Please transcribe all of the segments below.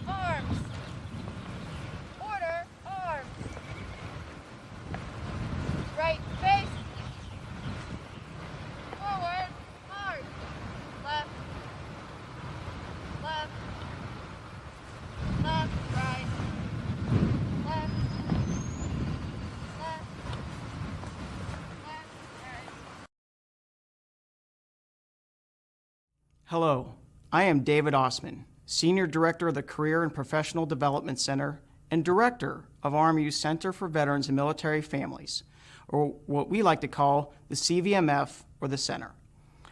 Arms. Order, arms. Right face. Forward, march. Left. Left. Left, right. Left. Left. Left, right. Hello, I am David Osman, Senior Director of the Career and Professional Development Center and Director of RMU's Center for Veterans and Military Families, or what we like to call the CVMF, or the Center.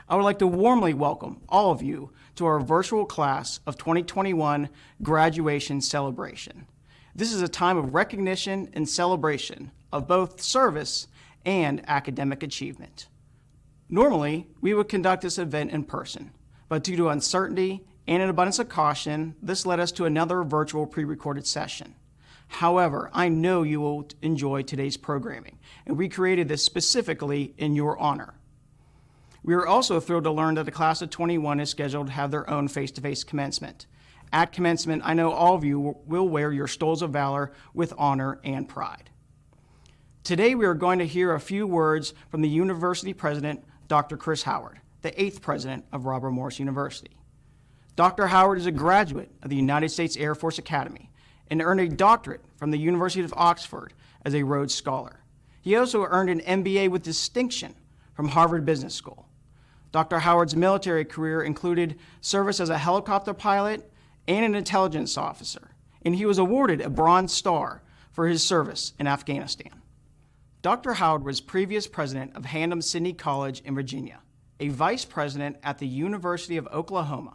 I would like to warmly welcome all of you to our virtual class of 2021 graduation celebration. This is a time of recognition and celebration of both service and academic achievement. Normally, we would conduct this event in person, but due to uncertainty and an abundance of caution, this led us to another virtual pre-recorded session. However, I know you will enjoy today's programming, and we created this specifically in your honor. We are also thrilled to learn that the class of 21 is scheduled to have their own face-to-face commencement. At commencement, I know all of you will wear your stoles of valor with honor and pride. Today, we are going to hear a few words from the university president, Dr. Chris Howard, the 8th president of Robert Morris University. Dr. Howard is a graduate of the United States Air Force Academy and earned a doctorate from the University of Oxford as a Rhodes Scholar. He also earned an MBA with distinction from Harvard Business School. Dr. Howard's military career included service as a helicopter pilot and an intelligence officer, and he was awarded a Bronze Star for his service in Afghanistan. Dr. Howard was previous president of Hampton-Sydney College in Virginia, a vice president at the University of Oklahoma,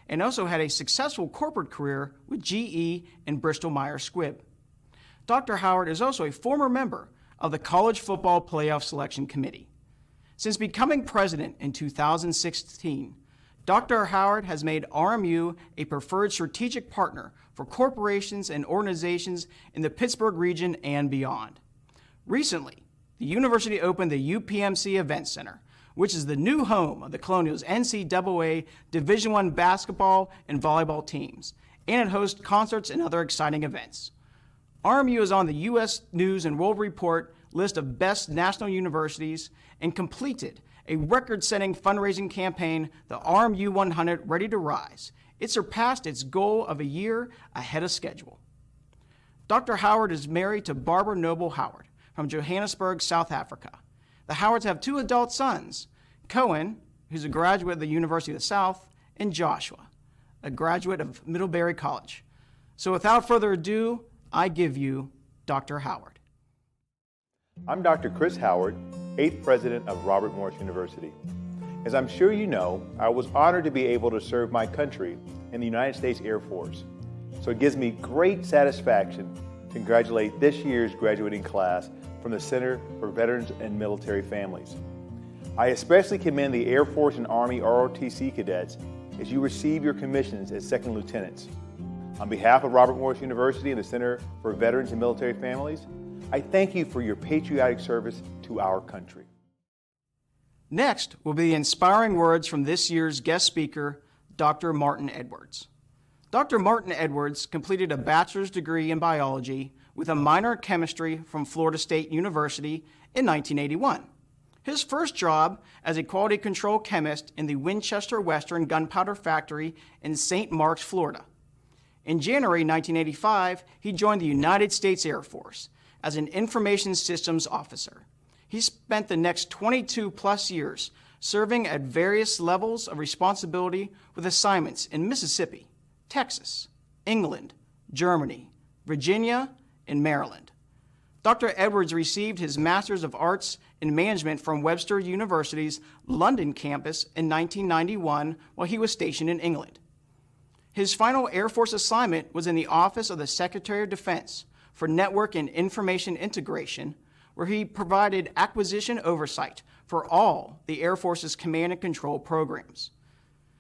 and also had a successful corporate career with GE and Bristol-Myers Squibb. Dr. Howard is also a former member of the College Football Playoff Selection Committee. Since becoming president in 2016, Dr. Howard has made RMU a preferred strategic partner for corporations and organizations in the Pittsburgh region and beyond. Recently, the university opened the UPMC Event Center, which is the new home of the Colonials' NCAA Division I basketball and volleyball teams, and it hosts concerts and other exciting events. RMU is on the U.S. News and World Report list of best national universities and completed a record-setting fundraising campaign, the RMU 100 Ready to Rise. It surpassed its goal of a year ahead of schedule. Dr. Howard is married to Barbara Noble Howard from Johannesburg, South Africa. The Howards have 2 adult sons, Cohen, who's a graduate of the University of the South, and Joshua, a graduate of Middlebury College. So without further ado, I give you Dr. Howard. I'm Dr. Chris Howard, 8th president of Robert Morris University. As I'm sure you know, I was honored to be able to serve my country in the United States Air Force. So it gives me great satisfaction to congratulate this year's graduating class from the Center for Veterans and Military Families. I especially commend the Air Force and Army ROTC cadets as you receive your commissions as second lieutenants. On behalf of Robert Morris University and the Center for Veterans and Military Families, I thank you for your patriotic service to our country. Next will be the inspiring words from this year's guest speaker, Dr. Martin Edwards. Dr. Martin Edwards completed a bachelor's degree in biology with a minor in chemistry from Florida State University in 1981. His first job as a quality control chemist in the Winchester Western Gunpowder Factory in St. Marks, Florida. In January 1985, he joined the United States Air Force as an information systems officer. He spent the next 22 plus years serving at various levels of responsibility with assignments in Mississippi, Texas, England, Germany, Virginia, and Maryland. Dr. Edwards received his Master's of Arts in Management from Webster University's London campus in 1991 while he was stationed in England. His final Air Force assignment was in the Office of the Secretary of Defense for Network and Information Integration, where he provided acquisition oversight for all the Air Force's command and control programs.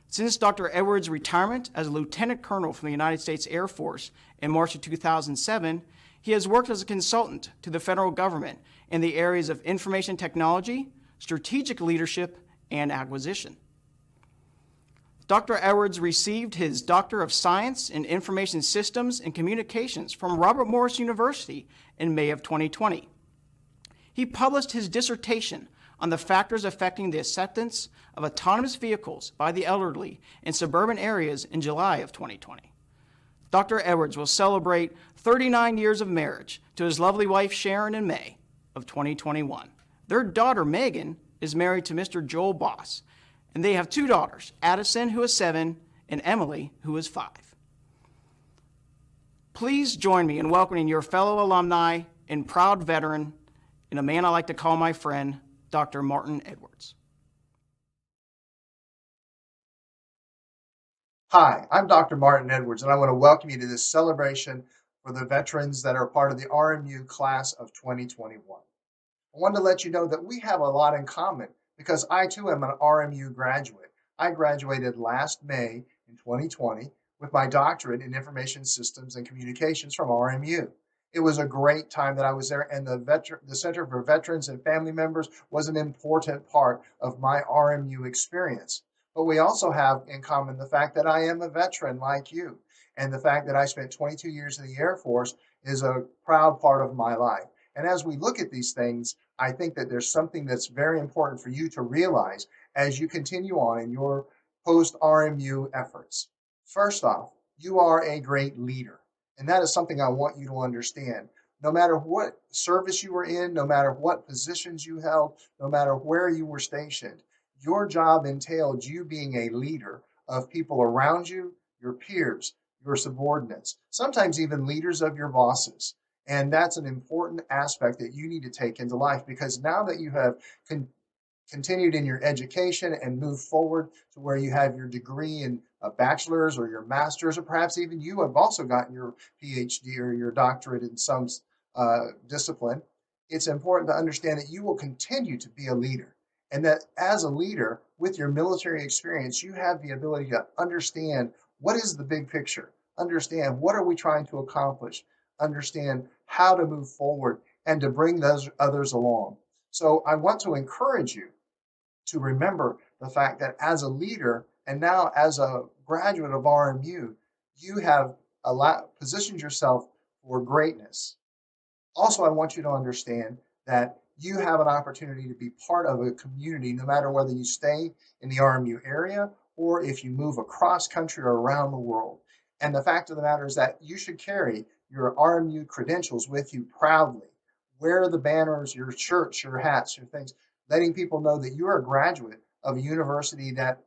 Since Dr. Edwards' retirement as a lieutenant colonel from the United States Air Force in March of 2007, he has worked as a consultant to the federal government in the areas of information technology, strategic leadership, and acquisition. Dr. Edwards received his Doctor of Science in Information Systems and Communications from Robert Morris University in May of 2020. He published his dissertation on the factors affecting the acceptance of autonomous vehicles by the elderly in suburban areas in July of 2020. Dr. Edwards will celebrate 39 years of marriage to his lovely wife Sharon in May of 2021. Their daughter Megan is married to Mr. Joel Boss, and they have two daughters, Addison, who is 7, and Emily, who is 5. Please join me in welcoming your fellow alumni and proud veteran, and a man I like to call my friend, Dr. Martin Edwards. Hi, I'm Dr. Martin Edwards, and I want to welcome you to this celebration for the veterans that are part of the RMU class of 2021. I wanted to let you know that we have a lot in common because I too am an RMU graduate. I graduated last May in 2020 with my doctorate in Information Systems and Communications from RMU. It was a great time that I was there, and the Center for Veterans and Family Members was an important part of my RMU experience. But we also have in common the fact that I am a veteran like you, and the fact that I spent 22 years in the Air Force is a proud part of my life. And as we look at these things, I think that there's something that's very important for you to realize as you continue on in your post-RMU efforts. First off, you are a great leader. And that is something I want you to understand. No matter what service you were in, no matter what positions you held, no matter where you were stationed, your job entailed you being a leader of people around you, your peers, your subordinates, sometimes even leaders of your bosses. And that's an important aspect that you need to take into life, because now that you have continued in your education and moved forward to where you have your degree in a bachelor's or your master's, or perhaps even you have also gotten your PhD or your doctorate in some discipline, it's important to understand that you will continue to be a leader. And that as a leader with your military experience, you have the ability to understand what is the big picture, understand what are we trying to accomplish, understand how to move forward and to bring those others along. So I want to encourage you to remember the fact that as a leader and now as a graduate of RMU, you have positioned yourself for greatness. Also, I want you to understand that you have an opportunity to be part of a community, no matter whether you stay in the RMU area or if you move across country or around the world. And the fact of the matter is that you should carry your RMU credentials with you proudly. Wear the banners, your shirts, your hats, your things, letting people know that you are a graduate of a university that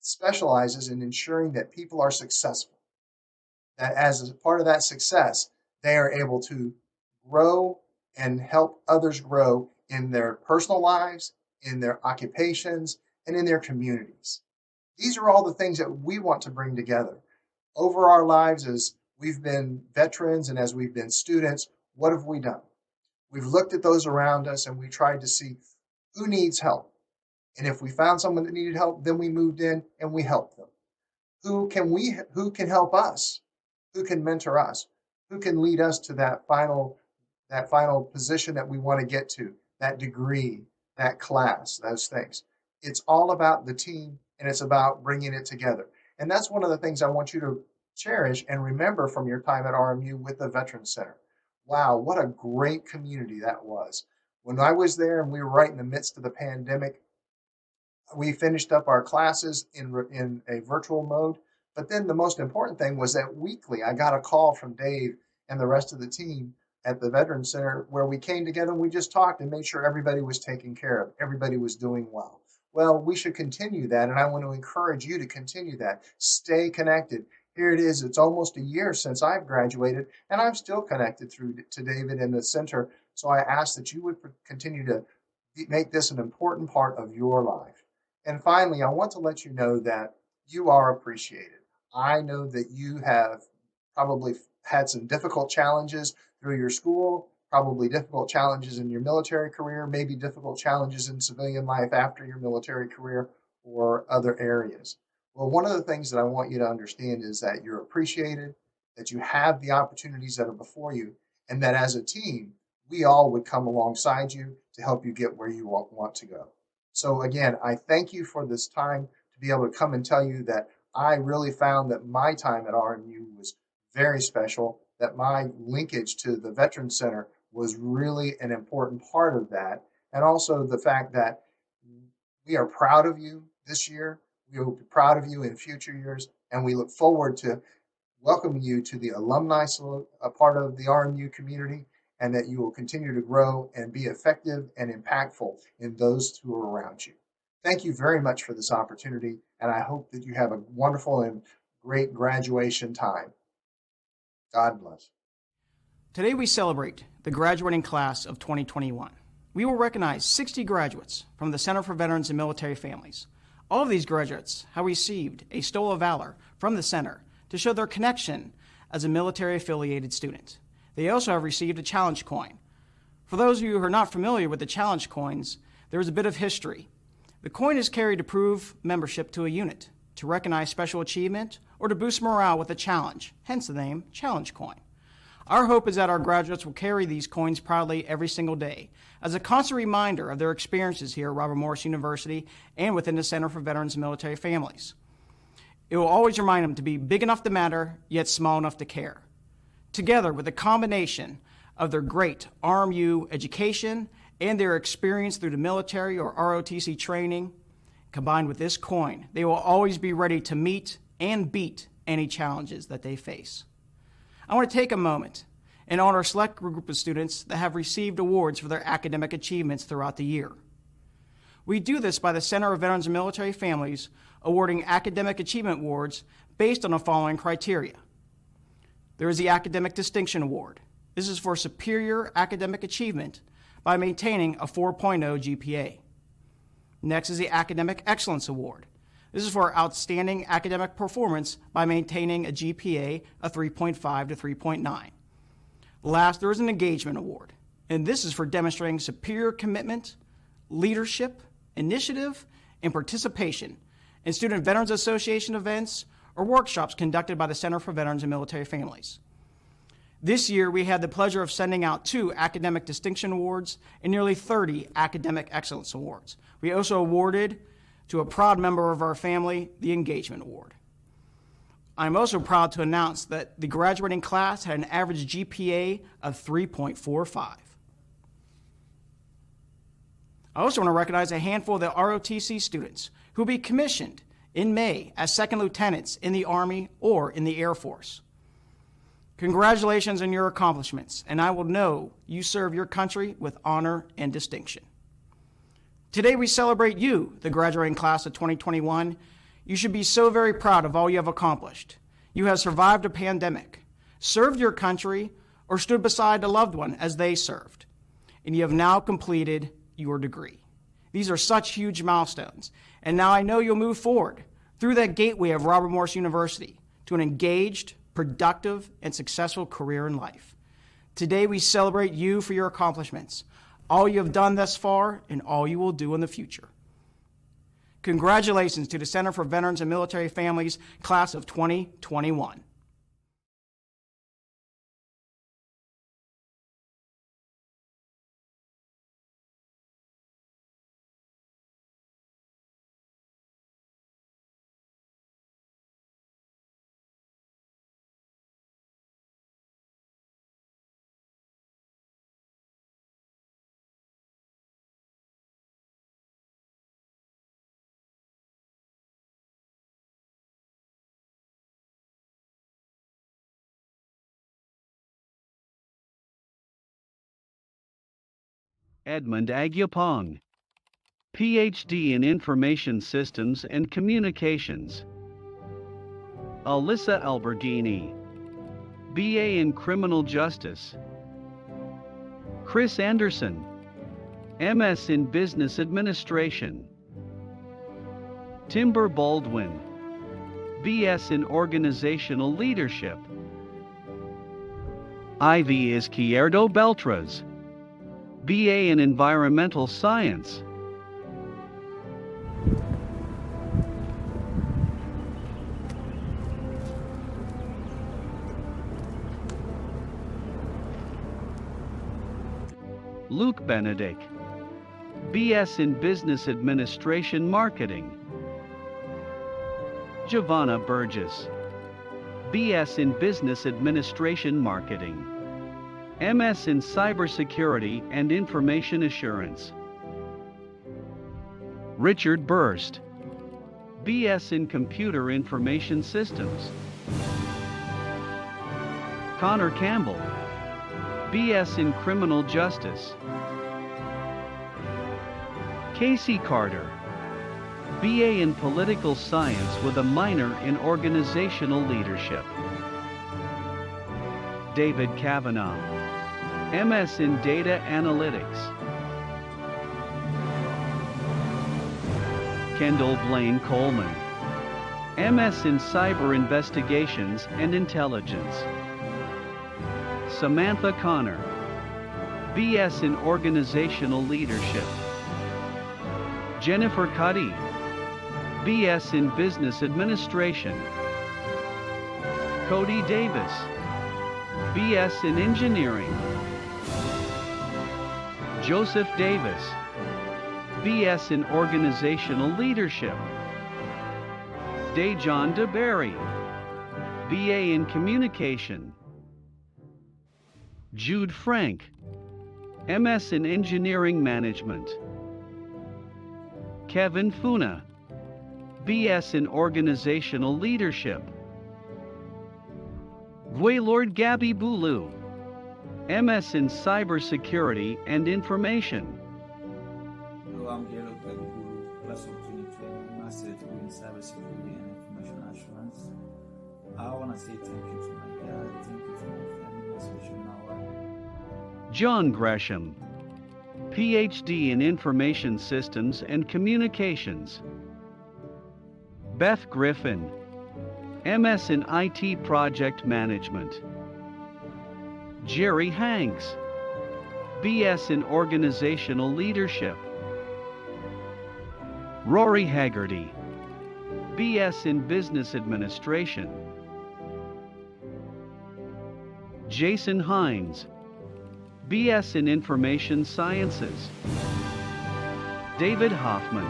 specializes in ensuring that people are successful. That as a part of that success, they are able to grow and help others grow in their personal lives, in their occupations, and in their communities. These are all the things that we want to bring together. Over our lives, as we've been veterans and as we've been students, what have we done? We've looked at those around us and we tried to see who needs help. And if we found someone that needed help, then we moved in and we helped them. Who can help us? Who can mentor us? Who can lead us to that final position that we want to get to, that degree, that class, those things. It's all about the team, and it's about bringing it together. And that's one of the things I want you to cherish and remember from your time at RMU with the Veterans Center. Wow, what a great community that was. When I was there and we were right in the midst of the pandemic, we finished up our classes in a virtual mode. But then the most important thing was that weekly I got a call from Dave and the rest of the team at the Veterans Center where we came together and we just talked and made sure everybody was taken care of, everybody was doing well. Well, we should continue that, and I want to encourage you to continue that. Stay connected. Here it is. It's almost a year since I've graduated, and I'm still connected to David and the center. So I ask that you would continue to make this an important part of your life. And finally, I want to let you know that you are appreciated. I know that you have probably had some difficult challenges through your school, probably difficult challenges in your military career, maybe difficult challenges in civilian life after your military career or other areas. Well, one of the things that I want you to understand is that you're appreciated, that you have the opportunities that are before you, and that as a team, we all would come alongside you to help you get where you want to go. So, again, I thank you for this time to be able to come and tell you that I really found that my time at RMU was very special, that my linkage to the Veterans Center was really an important part of that. And also the fact that we are proud of you this year. We will be proud of you in future years. And we look forward to welcoming you to the alumni a part of the RMU community, and that you will continue to grow and be effective and impactful in those who are around you. Thank you very much for this opportunity, and I hope that you have a wonderful and great graduation time. God bless. Today we celebrate the graduating class of 2021. We will recognize 60 graduates from the Center for Veterans and Military Families. All of these graduates have received a Stole of Valor from the Center to show their connection as a military-affiliated student. They also have received a challenge coin. For those of you who are not familiar with the challenge coins, there is a bit of history. The coin is carried to prove membership to a unit, to recognize special achievement, or to boost morale with a challenge, hence the name Challenge Coin. Our hope is that our graduates will carry these coins proudly every single day as a constant reminder of their experiences here at Robert Morris University and within the Center for Veterans and Military Families. It will always remind them to be big enough to matter, yet small enough to care. Together with a combination of their great RMU education and their experience through the military or ROTC training, combined with this coin, they will always be ready to meet and beat any challenges that they face. I want to take a moment and honor a select group of students that have received awards for their academic achievements throughout the year. We do this by the Center of Veterans and Military Families awarding academic achievement awards based on the following criteria. There is the Academic Distinction Award. This is for superior academic achievement by maintaining a 4.0 GPA. Next is the Academic Excellence Award. This is for outstanding academic performance by maintaining a GPA of 3.5 to 3.9. Last, there is an Engagement Award, and this is for demonstrating superior commitment, leadership, initiative, and participation in Student Veterans Association events or workshops conducted by the Center for Veterans and Military Families. This year, we had the pleasure of sending out 2 Academic Distinction Awards and nearly 30 Academic Excellence Awards. We also awarded to a proud member of our family the Engagement Award. I'm also proud to announce that the graduating class had an average GPA of 3.45. I also want to recognize a handful of the ROTC students who will be commissioned in May as second lieutenants in the Army or in the Air Force. Congratulations on your accomplishments, and I will know you serve your country with honor and distinction. Today we celebrate you, the graduating class of 2021. You should be so very proud of all you have accomplished. You have survived a pandemic, served your country, or stood beside a loved one as they served, and you have now completed your degree. These are such huge milestones, and now I know you'll move forward through that gateway of Robert Morris University to an engaged, productive, and successful career in life. Today we celebrate you for your accomplishments, all you have done thus far, and all you will do in the future. Congratulations to the Center for Veterans and Military Families, class of 2021. Edmund Agyapong, Ph.D. in Information Systems and Communications. Alyssa Alberghini, B.A. in Criminal Justice. Chris Anderson, M.S. in Business Administration. Timber Baldwin, B.S. in Organizational Leadership. Ivy Izquierdo Beltras, BA in Environmental Science. Luke Benedict, BS in Business Administration Marketing. Giovanna Burgess, BS in Business Administration Marketing. MS in Cybersecurity and Information Assurance. Richard Burst, BS in Computer Information Systems. Connor Campbell, BS in Criminal Justice. Casey Carter, BA in Political Science with a minor in Organizational Leadership. David Kavanaugh, MS in Data Analytics. Kendall Blaine Coleman, MS in Cyber Investigations and Intelligence. Samantha Connor, BS in Organizational Leadership. Jennifer Cuddy, BS in Business Administration. Cody Davis, BS in Engineering. Joseph Davis, BS in Organizational Leadership. Dejon DeBerry, BA in Communication. Jude Frank, MS in Engineering Management. Kevin Funa, BS in Organizational Leadership. Waylord Gabby Bulu, MS in Cybersecurity and Information. Hello, I'm Yellow Gabby Bulu, class of 2020, Master degree in Cybersecurity and Information Assurance. I want to say thank you to my dad, thank you to my family, especially my wife. John Gresham, PhD in Information Systems and Communications. Beth Griffin, MS in IT Project Management. Jerry Hanks, BS in Organizational Leadership. Rory Haggerty, BS in Business Administration. Jason Hines, BS in Information Sciences. David Hoffman,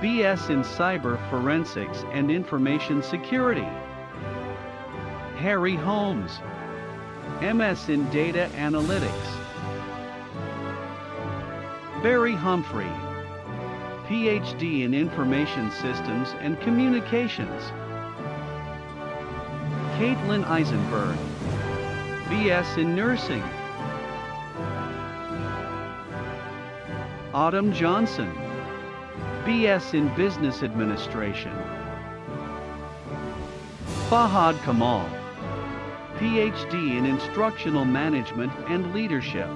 BS in Cyber Forensics and Information Security. Harry Holmes, MS in Data Analytics. Barry Humphrey, PhD in Information Systems and Communications. Caitlin Eisenberg, BS in Nursing. Autumn Johnson, BS in Business Administration. Fahad Kamal, PhD in Instructional Management and Leadership.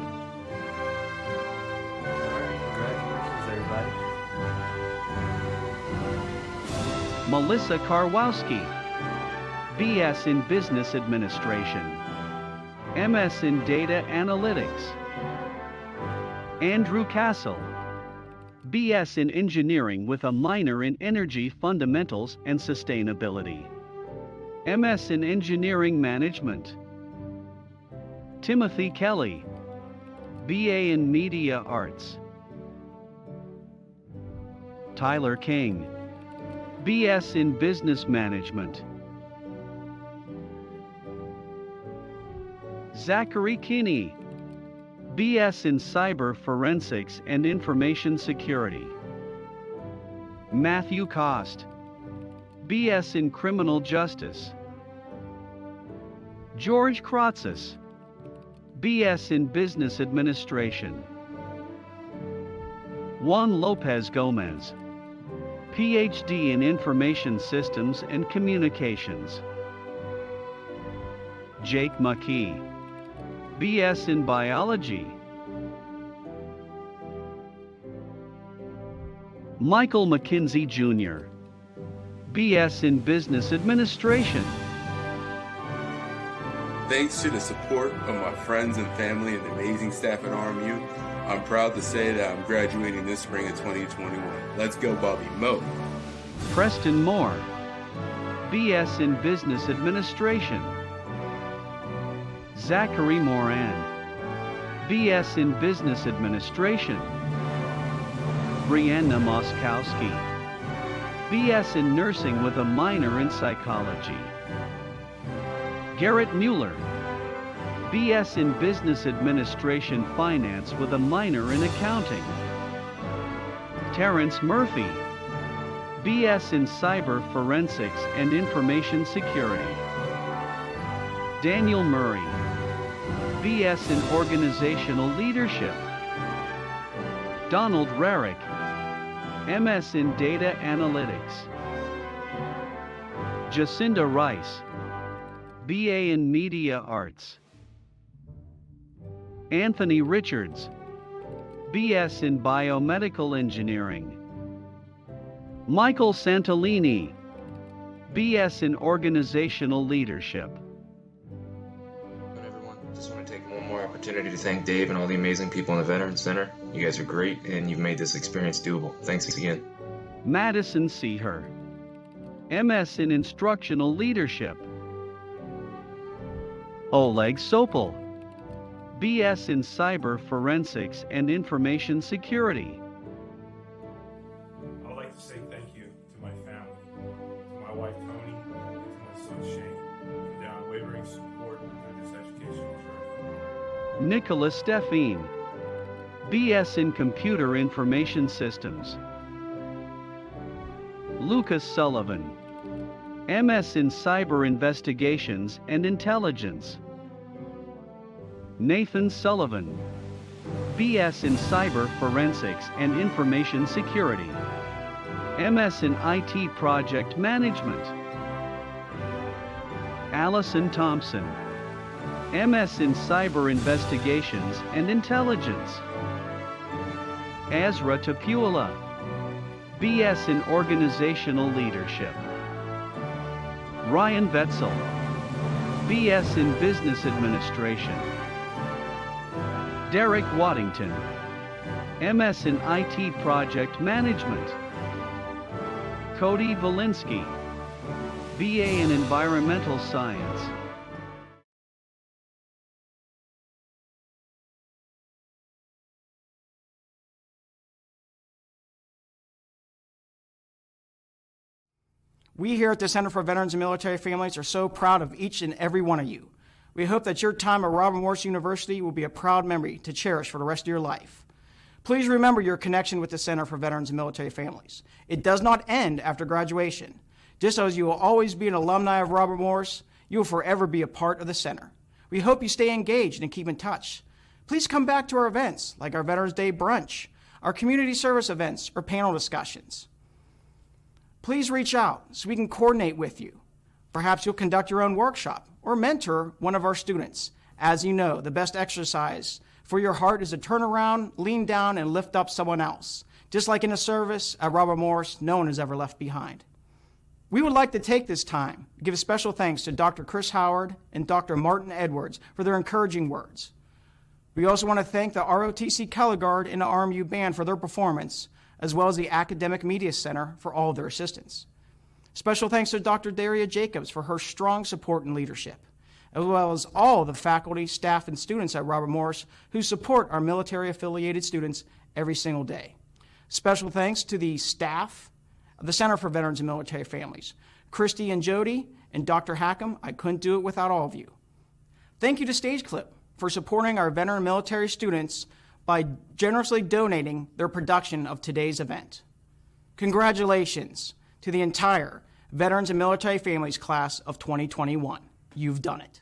Congratulations, everybody. Melissa Karwowski, BS in Business Administration. MS in Data Analytics. Andrew Castle, BS in Engineering with a minor in Energy Fundamentals and Sustainability. MS in Engineering Management. Timothy Kelly, BA in Media Arts. Tyler King, BS in Business Management. Zachary Kinney, BS in Cyber Forensics and Information Security. Matthew Cost, BS in Criminal Justice. George Kratzis, BS in Business Administration. Juan Lopez Gomez, PhD in Information Systems and Communications. Jake McKee, BS in Biology. Michael McKinsey Jr., BS in Business Administration. Thanks to the support of my friends and family and the amazing staff at RMU, I'm proud to say that I'm graduating this spring of 2021. Let's go, Bobby Mo. Preston Moore, BS in Business Administration. Zachary Moran, BS in Business Administration. Brianna Moskowski, BS in Nursing with a minor in Psychology. Garrett Mueller, BS in Business Administration Finance with a minor in Accounting. Terrence Murphy, BS in Cyber Forensics and Information Security. Daniel Murray, BS in Organizational Leadership. Donald Rarick, MS in Data Analytics. Jacinda Rice, BA in Media Arts. Anthony Richards, BS in Biomedical Engineering. Michael Santolini, BS in Organizational Leadership. Everyone, just want to take one more opportunity to thank Dave and all the amazing people in the Veterans Center. You guys are great, and you've made this experience doable. Thanks again. Madison Seher, MS in Instructional Leadership. Oleg Sopel, BS in Cyber Forensics and Information Security. I would like to say thank you to my family, to my wife Tony, and to my son Shane, for their unwavering support through this educational journey. Nicholas Steffine, BS in Computer Information Systems. Lucas Sullivan, MS in Cyber Investigations and Intelligence. Nathan Sullivan, BS in Cyber Forensics and Information Security. MS in IT Project Management. Allison Thompson, MS in Cyber Investigations and Intelligence. Ezra Tapula, BS in Organizational Leadership. Ryan Vetzel, BS in Business Administration. Derek Waddington, MS in IT Project Management. Cody Valinsky, BA in Environmental Science. We here at the Center for Veterans and Military Families are so proud of each and every one of you. We hope that your time at Robert Morris University will be a proud memory to cherish for the rest of your life. Please remember your connection with the Center for Veterans and Military Families. It does not end after graduation. Just as you will always be an alumni of Robert Morris, you will forever be a part of the center. We hope you stay engaged and keep in touch. Please come back to our events like our Veterans Day brunch, our community service events, or panel discussions. Please reach out so we can coordinate with you. Perhaps you'll conduct your own workshop or mentor one of our students. As you know, the best exercise for your heart is to turn around, lean down, and lift up someone else. Just like in a service at Robert Morris, no one is ever left behind. We would like to take this time to give special thanks to Dr. Chris Howard and Dr. Martin Edwards for their encouraging words. We also want to thank the ROTC Color Guard and the RMU Band for their performance, as well as the Academic Media Center for all of their assistance. Special thanks to Dr. Daria Jacobs for her strong support and leadership, as well as all the faculty, staff, and students at Robert Morris who support our military-affiliated students every single day. Special thanks to the staff of the Center for Veterans and Military Families, Christy and Jody, and Dr. Hackham. I couldn't do it without all of you. Thank you to Stage Clip for supporting our veteran and military students by generously donating their production of today's event. Congratulations to the entire Veterans and Military Families class of 2021. You've done it.